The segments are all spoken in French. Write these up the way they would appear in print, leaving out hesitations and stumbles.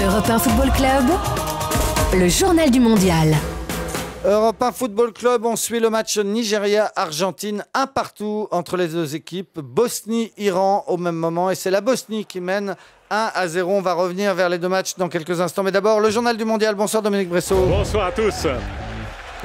Europe 1 Football Club, le journal du mondial. Europe 1 Football Club, on suit le match Nigeria-Argentine, un partout entre les deux équipes. Bosnie-Iran au même moment et c'est la Bosnie qui mène 1-0. On va revenir vers les deux matchs dans quelques instants. Mais d'abord, le journal du mondial. Bonsoir Dominique Bressot. Bonsoir à tous.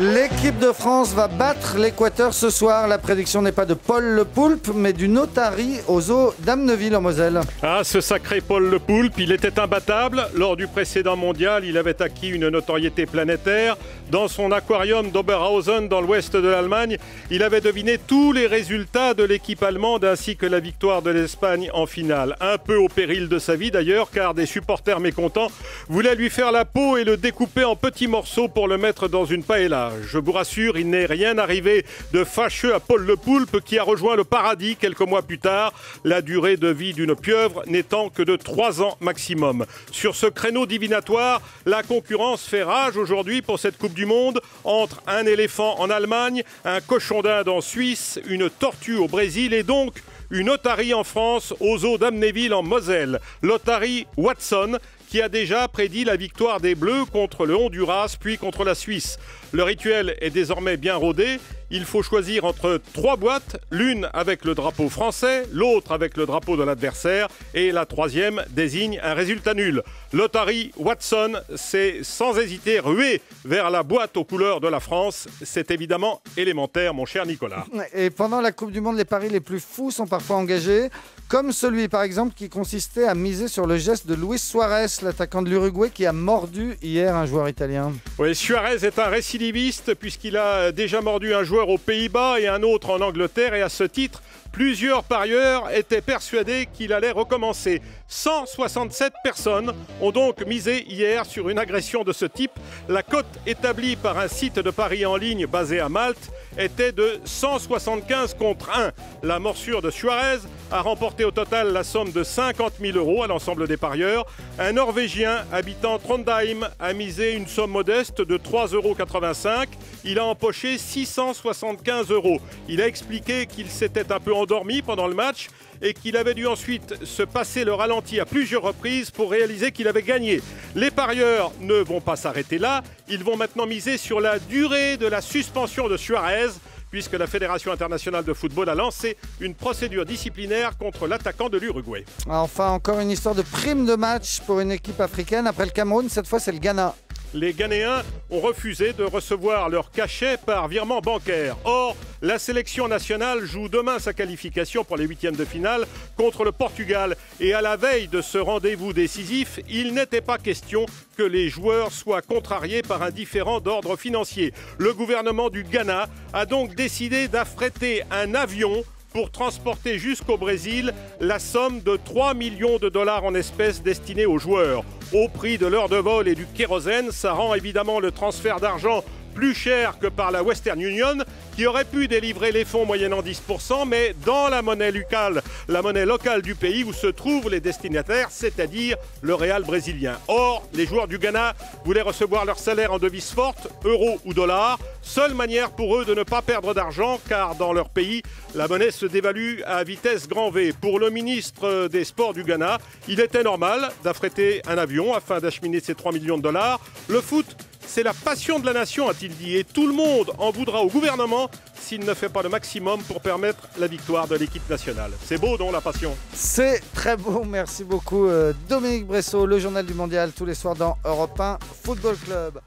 L'équipe de France va battre l'Équateur ce soir. La prédiction n'est pas de Paul Le Poulpe, mais du Notari au zoo d'Amneville en Moselle. Ah, ce sacré Paul Le Poulpe, il était imbattable. Lors du précédent mondial, il avait acquis une notoriété planétaire. Dans son aquarium d'Oberhausen, dans l'ouest de l'Allemagne, il avait deviné tous les résultats de l'équipe allemande ainsi que la victoire de l'Espagne en finale. Un peu au péril de sa vie d'ailleurs, car des supporters mécontents voulaient lui faire la peau et le découper en petits morceaux pour le mettre dans une paella. Je vous rassure, il n'est rien arrivé de fâcheux à Paul Le Poulpe qui a rejoint le paradis quelques mois plus tard, la durée de vie d'une pieuvre n'étant que de 3 ans maximum. Sur ce créneau divinatoire, la concurrence fait rage aujourd'hui pour cette Coupe du Monde entre un éléphant en Allemagne, un cochon d'Inde en Suisse, une tortue au Brésil et donc une otarie en France au zoo d'Amnéville en Moselle. L'otarie Watson qui a déjà prédit la victoire des Bleus contre le Honduras puis contre la Suisse. Le rituel est désormais bien rodé. Il faut choisir entre 3 boîtes, l'une avec le drapeau français, l'autre avec le drapeau de l'adversaire et la troisième désigne un résultat nul. L'otarie Watson s'est sans hésiter rué vers la boîte aux couleurs de la France. C'est évidemment élémentaire, mon cher Nicolas. Et pendant la Coupe du Monde, les paris les plus fous sont parfois engagés, comme celui par exemple qui consistait à miser sur le geste de Luis Suarez, l'attaquant de l'Uruguay qui a mordu hier un joueur italien. Oui, Suarez est un récidiviste puisqu'il a déjà mordu un joueur aux Pays-Bas et un autre en Angleterre et à ce titre, plusieurs parieurs étaient persuadés qu'il allait recommencer. 167 personnes ont donc misé hier sur une agression de ce type. La cote établie par un site de paris en ligne basé à Malte était de 175 contre 1. La morsure de Suarez a remporté au total la somme de 50 000 € à l'ensemble des parieurs. Un Norvégien habitant Trondheim a misé une somme modeste de 3,85 €. Il a empoché 675 €. Il a expliqué qu'il s'était un peu endormi pendant le match et qu'il avait dû ensuite se passer le ralenti à plusieurs reprises pour réaliser qu'il avait gagné. Les parieurs ne vont pas s'arrêter là, ils vont maintenant miser sur la durée de la suspension de Suarez, puisque la Fédération internationale de football a lancé une procédure disciplinaire contre l'attaquant de l'Uruguay. Enfin, encore une histoire de prime de match pour une équipe africaine. Après le Cameroun, cette fois c'est le Ghana. Les Ghanéens ont refusé de recevoir leur cachet par virement bancaire. Or, la sélection nationale joue demain sa qualification pour les 8e de finale contre le Portugal. Et à la veille de ce rendez-vous décisif, il n'était pas question que les joueurs soient contrariés par un différend d'ordre financier. Le gouvernement du Ghana a donc décidé d'affréter un avion pour transporter jusqu'au Brésil la somme de 3 millions de dollars en espèces destinés aux joueurs. Au prix de l'heure de vol et du kérosène, ça rend évidemment le transfert d'argent plus cher que par la Western Union, qui aurait pu délivrer les fonds moyennant 10%, mais dans la monnaie locale du pays où se trouvent les destinataires, c'est-à-dire le Real brésilien. Or, les joueurs du Ghana voulaient recevoir leur salaire en devise forte, euros ou dollars. Seule manière pour eux de ne pas perdre d'argent, car dans leur pays, la monnaie se dévalue à vitesse grand V. Pour le ministre des Sports du Ghana, il était normal d'affréter un avion afin d'acheminer ces 3 millions de dollars. Le foot, c'est la passion de la nation, a-t-il dit, et tout le monde en voudra au gouvernement s'il ne fait pas le maximum pour permettre la victoire de l'équipe nationale. C'est beau, non, la passion? C'est très beau, merci beaucoup Dominique Bressot, le journal du mondial tous les soirs dans Europe 1 Football Club.